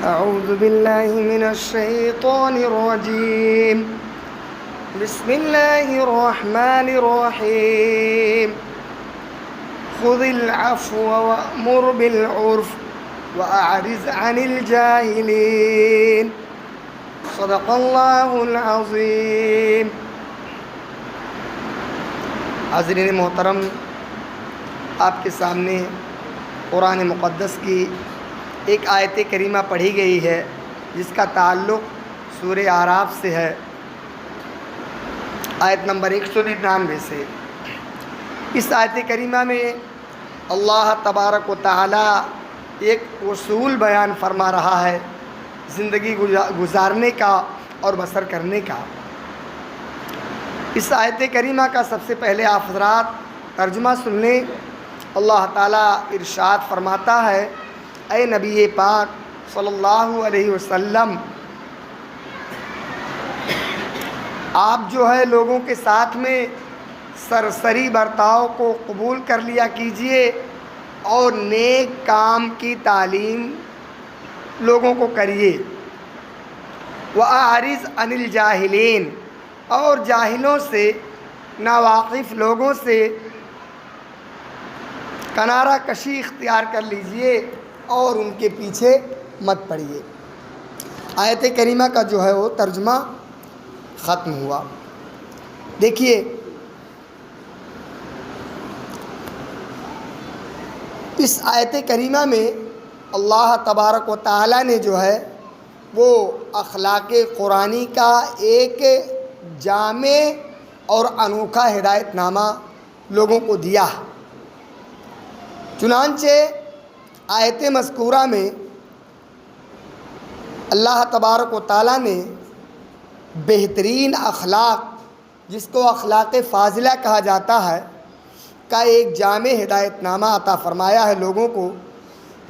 أعوذ بالله من الشيطان الرجيم بسم الله الرحمن الرحيم خذ العفو وأمر بالعرف وأعرض عن الجاهلين صدق الله العظيم۔ حاضرین محترم، آپ کے سامنے قرآن مقدس کی ایک آیت کریمہ پڑھی گئی ہے جس کا تعلق سورہ اعراف سے ہے، آیت نمبر 199 سے۔ اس آیت کریمہ میں اللہ تبارک و تعالی ایک اصول بیان فرما رہا ہے زندگی گزارنے کا اور بسر کرنے کا۔ اس آیت کریمہ کا سب سے پہلے آپ حضرات ترجمہ سن لیں۔ اللہ تعالیٰ ارشاد فرماتا ہے، اے نبی پاک صلی اللہ علیہ وسلم، آپ جو ہے لوگوں کے ساتھ میں سرسری برتاؤ کو قبول کر لیا کیجئے اور نیک کام کی تعلیم لوگوں کو کریے۔ وَأَعْرِضْ عَنِ الْجَاهِلِينَ، اور جاہلوں سے، ناواقف لوگوں سے کنارہ کشی اختیار کر لیجئے اور ان کے پیچھے مت پڑیے۔ آیت کریمہ کا جو ہے وہ ترجمہ ختم ہوا۔ دیکھیے، اس آیت کریمہ میں اللہ تبارک و تعالی نے جو ہے وہ اخلاق قرآنی کا ایک جامع اور انوکھا ہدایت نامہ لوگوں کو دیا۔ چنانچہ آیت مذکورہ میں اللہ تبارک و تعالی نے بہترین اخلاق، جس کو اخلاق فاضلہ کہا جاتا ہے، کا ایک جامع ہدایت نامہ عطا فرمایا ہے لوگوں کو،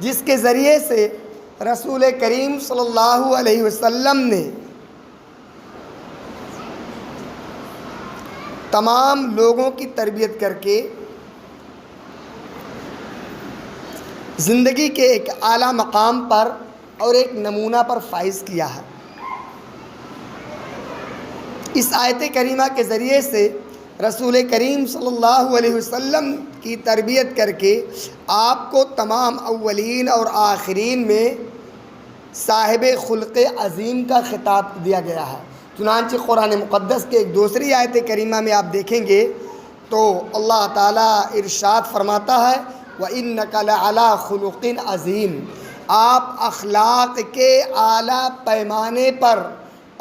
جس کے ذریعے سے رسول کریم صلی اللہ علیہ وسلم نے تمام لوگوں کی تربیت کر کے زندگی کے ایک اعلیٰ مقام پر اور ایک نمونہ پر فائز کیا ہے۔ اس آیت کریمہ کے ذریعے سے رسول کریم صلی اللہ علیہ وسلم کی تربیت کر کے آپ کو تمام اولین اور آخرین میں صاحب خلق عظیم کا خطاب دیا گیا ہے۔ چنانچہ قرآن مقدس کے ایک دوسری آیت کریمہ میں آپ دیکھیں گے تو اللہ تعالیٰ ارشاد فرماتا ہے، وَإِنَّكَ لَعَلَىٰ خُلُقٍ عَظِيمٍ، آپ اخلاق کے اعلیٰ پیمانے پر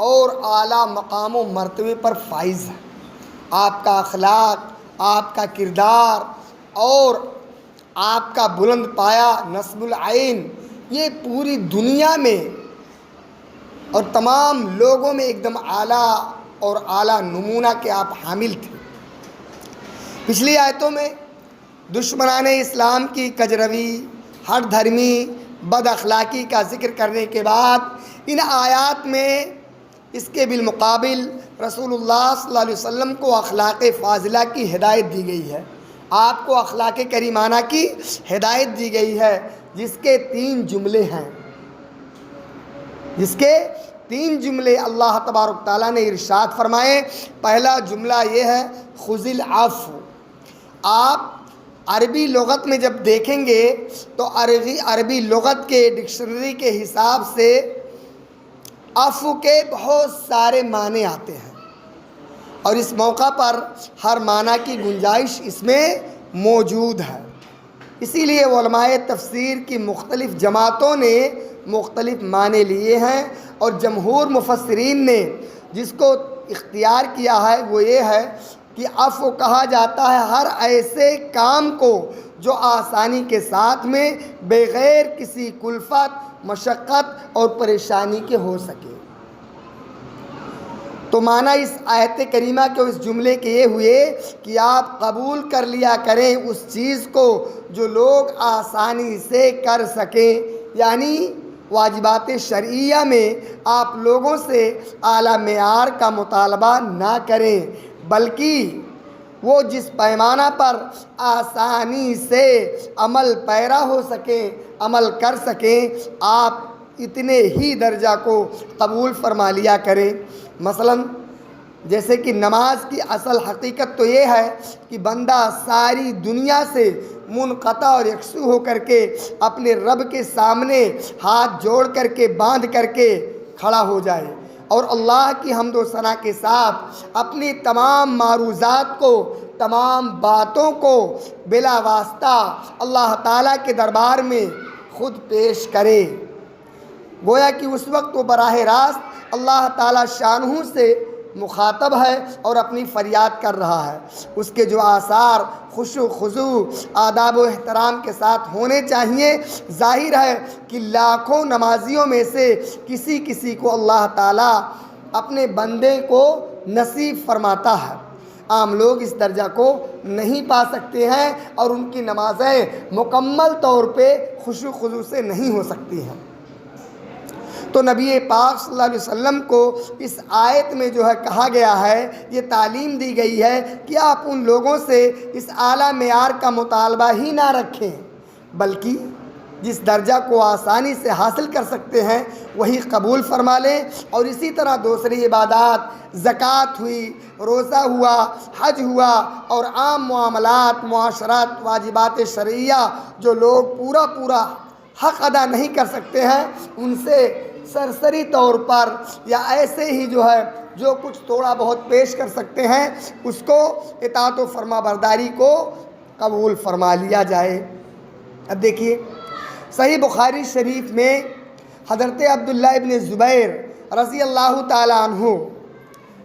اور اعلیٰ مقام و مرتبے پر فائز ہیں۔ آپ کا اخلاق، آپ کا کردار اور آپ کا بلند پایا نصب العین، یہ پوری دنیا میں اور تمام لوگوں میں ایک دم اعلیٰ اور اعلیٰ نمونہ کے آپ حامل تھے۔ پچھلی آیتوں میں دشمنان اسلام کی کجروی، ہر دھرمی، بد اخلاقی کا ذکر کرنے کے بعد ان آیات میں اس کے بالمقابل رسول اللہ صلی اللہ علیہ وسلم کو اخلاق فاضلہ کی ہدایت دی گئی ہے، آپ کو اخلاق کریمانہ کی ہدایت دی گئی ہے، جس کے 3 جملے ہیں، اللہ تبارک تعالیٰ نے ارشاد فرمائے۔ پہلا جملہ یہ ہے، خذ العفو۔ آپ عربی لغت میں جب دیکھیں گے تو عربی لغت کے ڈکشنری کے حساب سے عفو کے بہت سارے معنی آتے ہیں، اور اس موقع پر ہر معنی کی گنجائش اس میں موجود ہے۔ اسی لیے علماء تفسیر کی مختلف جماعتوں نے مختلف معنی لیے ہیں، اور جمہور مفسرین نے جس کو اختیار کیا ہے وہ یہ ہے کہ عفو کہا جاتا ہے ہر ایسے کام کو جو آسانی کے ساتھ میں بغیر کسی کلفت، مشقت اور پریشانی کے ہو سکے۔ تو معنی اس آیت کریمہ کے اس جملے کے یہ ہوئے کہ آپ قبول کر لیا کریں اس چیز کو جو لوگ آسانی سے کر سکیں، یعنی واجبات شرعیہ میں آپ لوگوں سے اعلیٰ معیار کا مطالبہ نہ کریں، بلکہ وہ جس پیمانہ پر آسانی سے عمل پیرا ہو سکیں، عمل کر سکیں، آپ اتنے ہی درجہ کو قبول فرما لیا کریں۔ مثلا جیسے کہ نماز کی اصل حقیقت تو یہ ہے کہ بندہ ساری دنیا سے منقطع اور یکسو ہو کر کے اپنے رب کے سامنے ہاتھ جوڑ کر کے باندھ کر کے کھڑا ہو جائے اور اللہ کی حمد و ثنا کے ساتھ اپنی تمام معروضات کو، تمام باتوں کو بلا واسطہ اللہ تعالیٰ کے دربار میں خود پیش کرے۔ گویا کہ اس وقت وہ براہ راست اللہ تعالیٰ شانہ سے مخاطب ہے اور اپنی فریاد کر رہا ہے۔ اس کے جو آثار خشوع و خضوع، آداب و احترام کے ساتھ ہونے چاہیے، ظاہر ہے کہ لاکھوں نمازیوں میں سے کسی کو اللہ تعالیٰ اپنے بندے کو نصیب فرماتا ہے۔ عام لوگ اس درجہ کو نہیں پا سکتے ہیں اور ان کی نمازیں مکمل طور پہ خشوع و خضوع سے نہیں ہو سکتی ہیں۔ تو نبی پاک صلی اللہ علیہ وسلم کو اس آیت میں جو ہے کہا گیا ہے، یہ تعلیم دی گئی ہے کہ آپ ان لوگوں سے اس اعلیٰ معیار کا مطالبہ ہی نہ رکھیں، بلکہ جس درجہ کو آسانی سے حاصل کر سکتے ہیں وہی قبول فرما لیں، اور اسی طرح دوسری عبادات، زکوٰۃ ہوئی، روزہ ہوا، حج ہوا اور عام معاملات، معاشرات، واجبات شرعیہ جو لوگ پورا حق ادا نہیں کر سکتے ہیں، ان سے سرسری طور پر یا ایسے ہی جو ہے جو کچھ تھوڑا بہت پیش کر سکتے ہیں اس کو اطاعت و فرما برداری کو قبول فرما لیا جائے۔ اب دیکھیے صحیح بخاری شریف میں حضرت عبداللہ ابن زبیر رضی اللہ تعالیٰ عنہ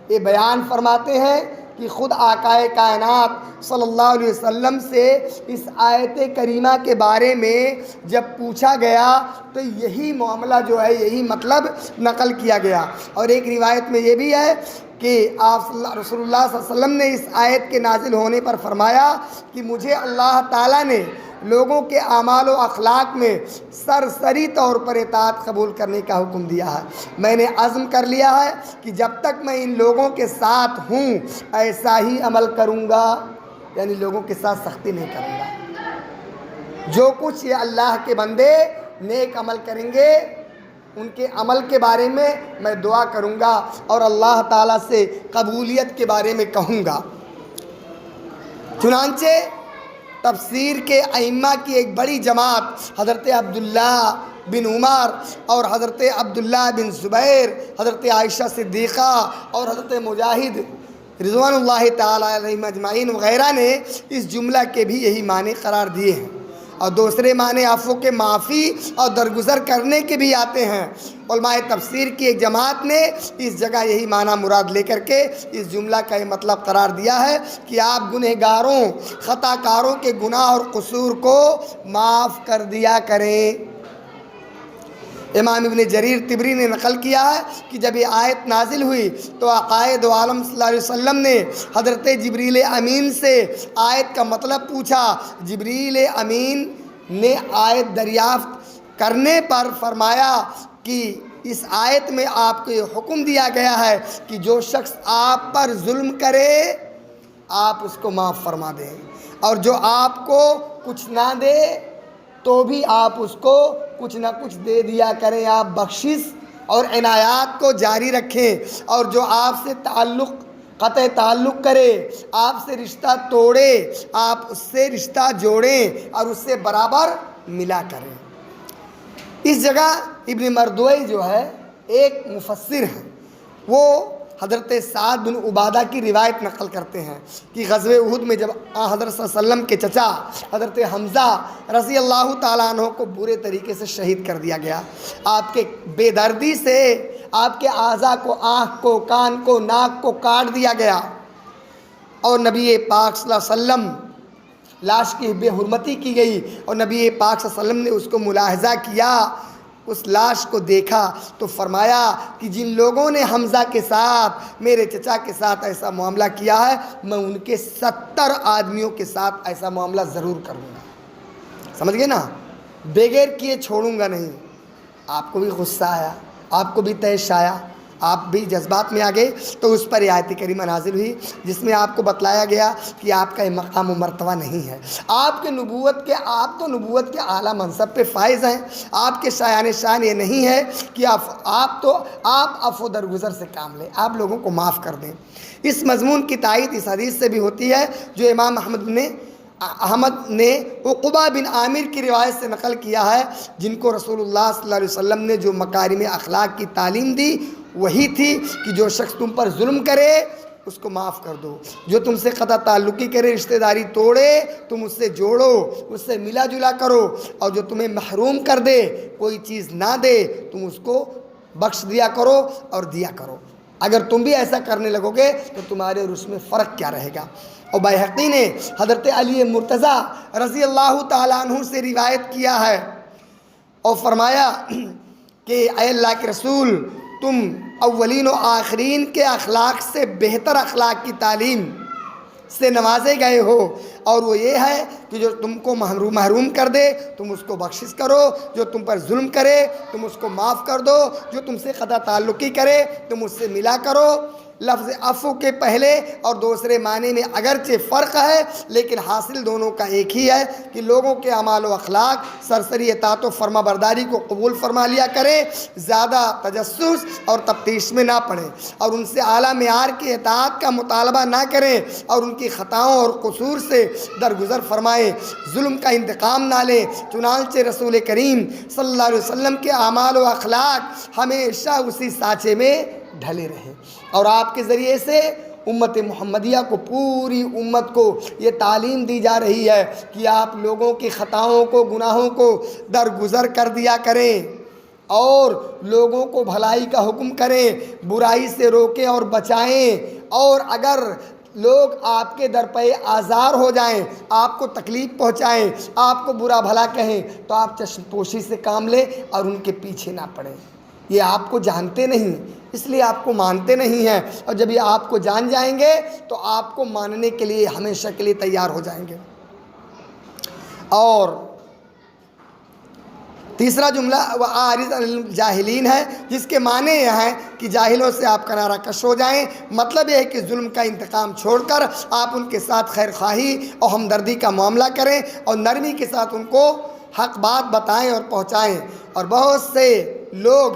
یہ بیان فرماتے ہیں کہ خود آقائے کائنات صلی اللہ علیہ وسلم سے اس آیت کریمہ کے بارے میں جب پوچھا گیا تو یہی معاملہ جو ہے، یہی مطلب نقل کیا گیا۔ اور ایک روایت میں یہ بھی ہے کہ آپ رسول اللہ صلی اللہ علیہ وسلم نے اس آیت کے نازل ہونے پر فرمایا کہ مجھے اللہ تعالیٰ نے لوگوں کے اعمال و اخلاق میں سرسری طور پر اطاعت قبول کرنے کا حکم دیا ہے۔ میں نے عزم کر لیا ہے کہ جب تک میں ان لوگوں کے ساتھ ہوں ایسا ہی عمل کروں گا، یعنی لوگوں کے ساتھ سختی نہیں کروں گا۔ جو کچھ یہ اللہ کے بندے نیک عمل کریں گے ان کے عمل کے بارے میں دعا کروں گا اور اللہ تعالیٰ سے قبولیت کے بارے میں کہوں گا۔ چنانچہ تفسیر کے ائمہ کی ایک بڑی جماعت حضرت عبداللہ بن عمر اور حضرت عبداللہ بن زبیر، حضرت عائشہ صدیقہ اور حضرت مجاہد رضوان اللہ تعالیٰ علیہم اجمعین وغیرہ نے اس جملہ کے بھی یہی معنی قرار دیے ہیں، اور دوسرے معنی عفو کے معافی اور درگزر کرنے کے بھی آتے ہیں۔ علماء تفسیر کی ایک جماعت نے اس جگہ یہی معنی مراد لے کر کے اس جملہ کا یہ مطلب قرار دیا ہے کہ آپ گنہگاروں، خطا کاروں کے گناہ اور قصور کو معاف کر دیا کریں۔ امام ابن جریر طبری نے نقل کیا ہے کہ جب یہ آیت نازل ہوئی تو عقائد عالم صلی اللہ علیہ وسلم نے حضرت جبریل امین سے آیت کا مطلب پوچھا۔ جبریل امین نے آیت دریافت کرنے پر فرمایا کہ اس آیت میں آپ کو یہ حکم دیا گیا ہے کہ جو شخص آپ پر ظلم کرے آپ اس کو معاف فرما دیں، اور جو آپ کو کچھ نہ دے تو بھی آپ اس کو کچھ نہ کچھ دے دیا کریں۔ آپ بخشش اور عنایات کو جاری رکھیں، اور جو آپ سے قطع تعلق کرے، آپ سے رشتہ توڑے، آپ اس سے رشتہ جوڑیں اور اس سے برابر ملا کریں۔ اس جگہ ابن مردوی جو ہے ایک مفسر ہیں، وہ حضرت سعد بن عبادہ کی روایت نقل کرتے ہیں کہ غزوہ احد میں جب حضرت صلی اللہ علیہ وسلم کے چچا حضرت حمزہ رضی اللہ تعالیٰ عنہ کو برے طریقے سے شہید کر دیا گیا، آپ کے بے دردی سے آپ کے اعضاء کو، آنکھ کو، کان کو، ناک کو کاٹ دیا گیا، اور نبی پاک صلی اللہ علیہ وسلم لاش کی بے حرمتی کی گئی، اور نبی پاک صلی اللہ علیہ وسلم نے اس کو ملاحظہ کیا، اس لاش کو دیکھا تو فرمایا کہ جن لوگوں نے حمزہ کے ساتھ، میرے چچا کے ساتھ ایسا معاملہ کیا ہے، میں ان کے 70 آدمیوں کے ساتھ ایسا معاملہ ضرور کروں گا۔ سمجھ گئے نا، بغیر کیے چھوڑوں گا نہیں۔ آپ کو بھی غصہ آیا، آپ کو بھی طیش آیا، آپ بھی جذبات میں آ گئے تو اس پر یہ آیت کریمہ نازل ہوئی جس میں آپ کو بتلایا گیا کہ آپ کا یہ مقام و مرتبہ نہیں ہے، آپ تو نبوت کے اعلیٰ منصب پہ فائز ہیں، آپ کے شان یہ نہیں ہے کہ آپ عفو درگزر سے کام لیں، آپ لوگوں کو معاف کر دیں۔ اس مضمون کی تائید اس حدیث سے بھی ہوتی ہے جو امام احمد نے عقبہ بن عامر کی روایت سے نقل کیا ہے، جن کو رسول اللہ صلی اللہ علیہ وسلم نے جو مکارم اخلاق کی تعلیم دی وہی تھی کہ جو شخص تم پر ظلم کرے اس کو معاف کر دو، جو تم سے قطع تعلقی کرے، رشتہ داری توڑے، تم اس سے جوڑو، اس سے ملا جلا کرو، اور جو تمہیں محروم کر دے، کوئی چیز نہ دے، تم اس کو بخش دیا کرو اور دیا کرو۔ اگر تم بھی ایسا کرنے لگو گے تو تمہارے اور اس میں فرق کیا رہے گا؟ اور بیہقی نے حضرت علی مرتضیٰ رضی اللہ تعالیٰ عنہ سے روایت کیا ہے اور فرمایا کہ اے اللہ کے رسول، تم اولین و آخرین کے اخلاق سے بہتر اخلاق کی تعلیم سے نوازے گئے ہو، اور وہ یہ ہے کہ جو تم کو محروم کر دے تم اس کو بخشش کرو، جو تم پر ظلم کرے تم اس کو معاف کر دو، جو تم سے قطع تعلقی کرے تم اس سے ملا کرو۔ لفظ عفو کے پہلے اور دوسرے معنی میں اگرچہ فرق ہے لیکن حاصل دونوں کا ایک ہی ہے کہ لوگوں کے اعمال و اخلاق سرسری اطاعت و فرما برداری کو قبول فرما لیا کریں، زیادہ تجسس اور تفتیش میں نہ پڑیں، اور ان سے اعلیٰ معیار کی اطاعت کا مطالبہ نہ کریں، اور ان کی خطاؤں اور قصور سے درگزر فرمائیں، ظلم کا انتقام نہ لیں۔ چنانچہ رسول کریم صلی اللہ علیہ وسلم کے اعمال و اخلاق ہمیشہ اسی سانچے میں ڈھلے رہیں، اور آپ کے ذریعے سے امت محمدیہ کو، پوری امت کو یہ تعلیم دی جا رہی ہے کہ آپ لوگوں کی خطاؤں کو، گناہوں کو درگزر کر دیا کریں اور لوگوں کو بھلائی کا حکم کریں، برائی سے روکیں اور بچائیں، اور اگر لوگ آپ کے در پہ آزار ہو جائیں، آپ کو تکلیف پہنچائیں، آپ کو برا بھلا کہیں تو آپ چشم پوشی سے کام لیں اور ان کے پیچھے نہ پڑیں۔ یہ آپ کو جانتے نہیں اس لیے آپ کو مانتے نہیں ہیں، اور جب یہ آپ کو جان جائیں گے تو آپ کو ماننے کے لیے ہمیشہ کے لیے تیار ہو جائیں گے۔ اور تیسرا جملہ وَأَعْرِضْ عَنِ الْجَاهِلِينَ ہے، جس کے معنی یہ ہیں کہ جاہلوں سے آپ کنارہ کش ہو جائیں۔ مطلب یہ ہے کہ ظلم کا انتقام چھوڑ کر آپ ان کے ساتھ خیر خواہی اور ہمدردی کا معاملہ کریں اور نرمی کے ساتھ ان کو حق بات بتائیں اور پہنچائیں۔ اور بہت سے لوگ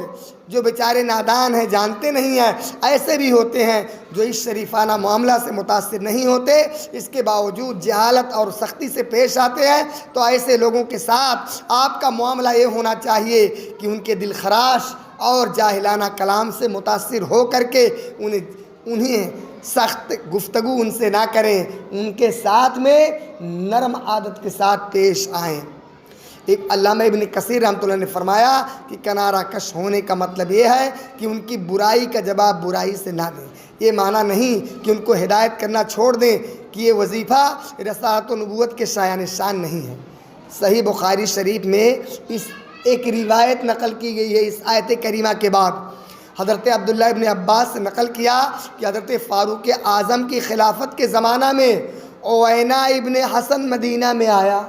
جو بیچارے نادان ہیں، جانتے نہیں ہیں، ایسے بھی ہوتے ہیں جو اس شریفانہ معاملہ سے متاثر نہیں ہوتے، اس کے باوجود جہالت اور سختی سے پیش آتے ہیں، تو ایسے لوگوں کے ساتھ آپ کا معاملہ یہ ہونا چاہیے کہ ان کے دل خراش اور جاہلانہ کلام سے متاثر ہو کر کے انہیں سخت گفتگو ان سے نہ کریں، ان کے ساتھ میں نرم عادت کے ساتھ پیش آئیں۔ ایک علامہ ابن کثیر رحمۃ اللہ نے فرمایا کہ کنارہ کش ہونے کا مطلب یہ ہے کہ ان کی برائی کا جواب برائی سے نہ دیں۔ یہ معنی نہیں کہ ان کو ہدایت کرنا چھوڑ دیں کہ یہ وظیفہ رسالت و نبوت کے شان نہیں ہے۔ صحیح بخاری شریف میں اس ایک روایت نقل کی گئی ہے اس آیت کریمہ کے بعد۔ حضرت عبداللہ ابن عباس سے نقل کیا کہ حضرت فاروق اعظم کی خلافت کے زمانہ میں عوینہ ابن حسن مدینہ میں آیا۔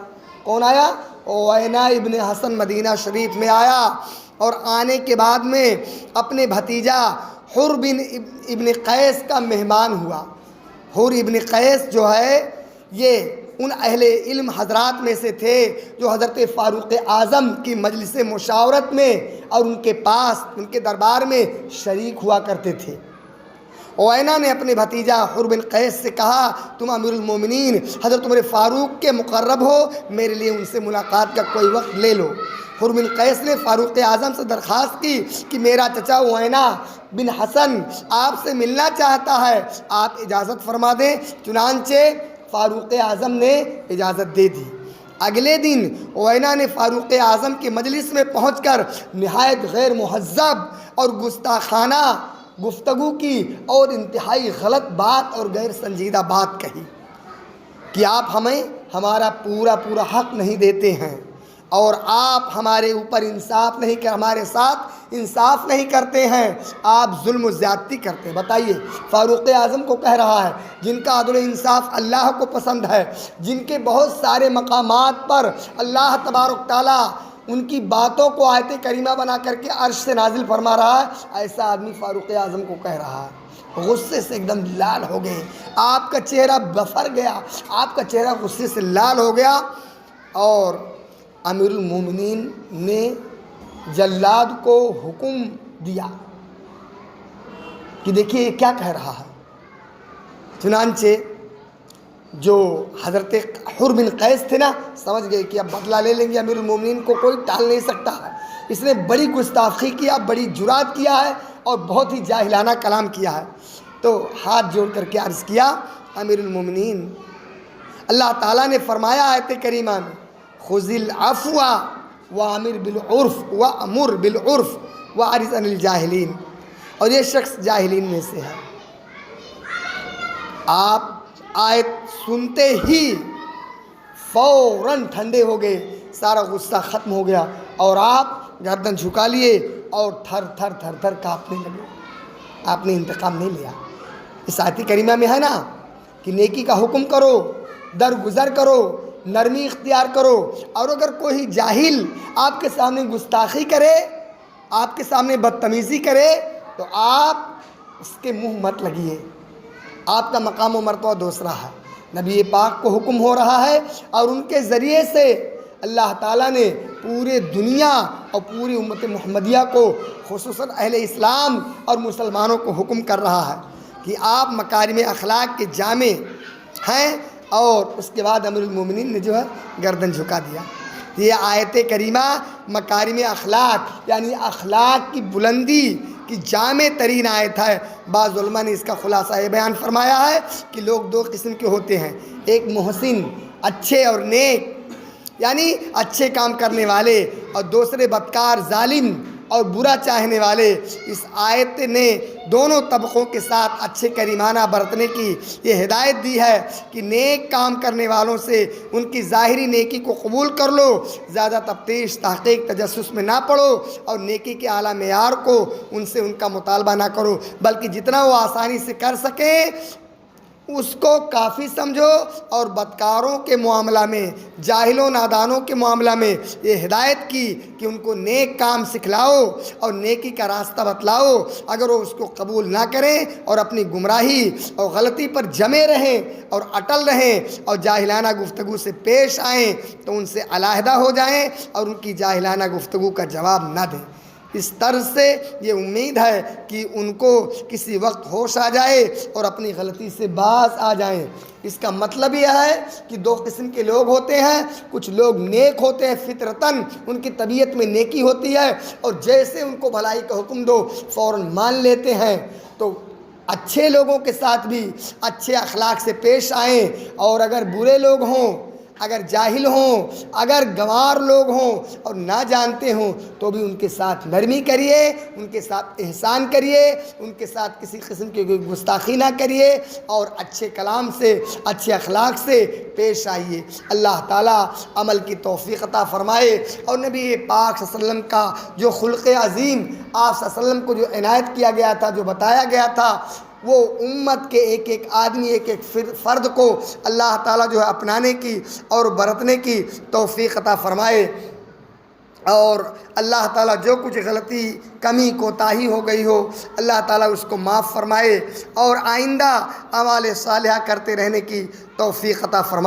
کون آیا؟ عوینہ ابن حسن مدینہ شریف میں آیا، اور آنے کے بعد میں اپنے بھتیجا حر بن ابن قیس کا مہمان ہوا۔ حر ابن قیس جو ہے یہ ان اہل علم حضرات میں سے تھے جو حضرت فاروق اعظم کی مجلس مشاورت میں اور ان کے پاس، ان کے دربار میں شریک ہوا کرتے تھے۔ عوینہ نے اپنے بھتیجا حر بن قیس سے کہا، تم امیر المومنین حضرت عمر فاروق کے مقرب ہو، میرے لیے ان سے ملاقات کا کوئی وقت لے لو۔ حر بن قیس نے فاروق اعظم سے درخواست کی کہ میرا چچا عوینہ بن حسن آپ سے ملنا چاہتا ہے، آپ اجازت فرما دیں۔ چنانچہ فاروق اعظم نے اجازت دے دی۔ اگلے دن عوینہ نے فاروق اعظم کی مجلس میں پہنچ کر نہایت غیر مہذب اور گستاخانہ گفتگو کی اور انتہائی غلط بات اور غیر سنجیدہ بات کہی کہ آپ ہمیں ہمارا پورا حق نہیں دیتے ہیں، اور آپ ہمارے اوپر انصاف نہیں کر ہمارے ساتھ انصاف نہیں کرتے ہیں، آپ ظلم و زیادتی کرتے ہیں۔ بتائیے، فاروق اعظم کو کہہ رہا ہے جن کا عدل و انصاف اللہ کو پسند ہے، جن کے بہت سارے مقامات پر اللہ تبارک تعالیٰ ان کی باتوں کو آیت کریمہ بنا کر کے عرش سے نازل فرما رہا ہے، ایسا آدمی فاروق اعظم کو کہہ رہا ہے، غصے سے ایک دم لال ہو گئے، آپ کا چہرہ بفر گیا، آپ کا چہرہ غصے سے لال ہو گیا، اور امیر المومنین نے جلاد کو حکم دیا کہ دیکھیے یہ کیا کہہ رہا ہے۔ چنانچہ جو حضرت حر بن قیس تھے نا، سمجھ گئے کہ اب بدلہ لے لیں گے، امیر المومنین کو کوئی ٹال نہیں سکتا ہے، اس نے بڑی گستاخی کیا، بڑی جرات کیا ہے اور بہت ہی جاہلانہ کلام کیا ہے۔ تو ہاتھ جوڑ کر کے عرض کیا، امیر المومنین، اللہ تعالیٰ نے فرمایا آیت کریمہ میں، خذ العفو وامر بالعرف وامر بالعرف واعرض عن الجاہلین، اور یہ شخص جاہلین میں سے ہے۔ آپ آیت سنتے ہی فوراً ٹھنڈے ہو گئے، سارا غصہ ختم ہو گیا، اور آپ گردن جھکا لیے اور تھر تھر تھر تھر کانپنے لگے۔ آپ نے انتقام نہیں لیا۔ اس آیت کریمہ میں ہے نا کہ نیکی کا حکم کرو، درگزر کرو، نرمی اختیار کرو، اور اگر کوئی جاہل آپ کے سامنے گستاخی کرے، آپ کے سامنے بدتمیزی کرے، تو آپ اس کے منہ مت لگیے۔ آپ کا مقام و مرتبہ دوسرا ہے۔ نبی پاک کو حکم ہو رہا ہے، اور ان کے ذریعے سے اللہ تعالیٰ نے پورے دنیا اور پوری امت محمدیہ کو، خصوصاً اہل اسلام اور مسلمانوں کو حکم کر رہا ہے کہ آپ مکارم اخلاق کے جامع ہیں۔ اور اس کے بعد امیر المومنین نے جو ہے گردن جھکا دیا۔ یہ آیت کریمہ مکارم اخلاق یعنی اخلاق کی بلندی کی جامع ترین آیت ہے۔ بعض علماء نے اس کا خلاصہ یہ بیان فرمایا ہے کہ لوگ دو قسم کے ہوتے ہیں، ایک محسن، اچھے اور نیک، یعنی اچھے کام کرنے والے، اور دوسرے بدکار، ظالم اور برا چاہنے والے۔ اس آیت نے دونوں طبقوں کے ساتھ اچھے کریمانہ برتنے کی یہ ہدایت دی ہے کہ نیک کام کرنے والوں سے ان کی ظاہری نیکی کو قبول کر لو، زیادہ تفتیش، تحقیق، تجسس میں نہ پڑو، اور نیکی کے اعلیٰ معیار کو ان سے ان کا مطالبہ نہ کرو، بلکہ جتنا وہ آسانی سے کر سکیں اس کو کافی سمجھو۔ اور بدکاروں کے معاملہ میں، جاہلوں نادانوں کے معاملہ میں یہ ہدایت کی کہ ان کو نیک کام سکھلاؤ اور نیکی کا راستہ بتلاؤ۔ اگر وہ اس کو قبول نہ کریں اور اپنی گمراہی اور غلطی پر جمے رہیں اور اٹل رہیں اور جاہلانہ گفتگو سے پیش آئیں تو ان سے علیحدہ ہو جائیں اور ان کی جاہلانہ گفتگو کا جواب نہ دیں۔ اس طرز سے یہ امید ہے کہ ان کو کسی وقت ہوش آ جائے اور اپنی غلطی سے باز آ جائیں۔ اس کا مطلب یہ ہے کہ دو قسم کے لوگ ہوتے ہیں، کچھ لوگ نیک ہوتے ہیں، فطرتاً ان کی طبیعت میں نیکی ہوتی ہے، اور جیسے ان کو بھلائی کا حکم دو فوراً مان لیتے ہیں۔ تو اچھے لوگوں کے ساتھ بھی اچھے اخلاق سے پیش آئیں، اور اگر برے لوگ ہوں، اگر جاہل ہوں، اگر گنوار لوگ ہوں اور نہ جانتے ہوں، تو بھی ان کے ساتھ نرمی کریے، ان کے ساتھ احسان کریے، ان کے ساتھ کسی قسم کی کوئی گستاخی نہ کریے، اور اچھے کلام سے، اچھے اخلاق سے پیش آئیے۔ اللہ تعالیٰ عمل کی توفیق عطا فرمائے، اور نبی پاک صلی اللہ علیہ وسلم کا جو خلق عظیم آپ صلی اللہ علیہ وسلم کو جو عنایت کیا گیا تھا، جو بتایا گیا تھا، وہ امت کے ایک ایک آدمی، ایک ایک فرد کو اللہ تعالیٰ جو ہے اپنانے کی اور برتنے کی توفیق عطا فرمائے۔ اور اللہ تعالیٰ جو کچھ غلطی، کمی، کوتاہی ہو گئی ہو، اللہ تعالیٰ اس کو معاف فرمائے، اور آئندہ اعمال صالحہ کرتے رہنے کی توفیق عطا فرمائے۔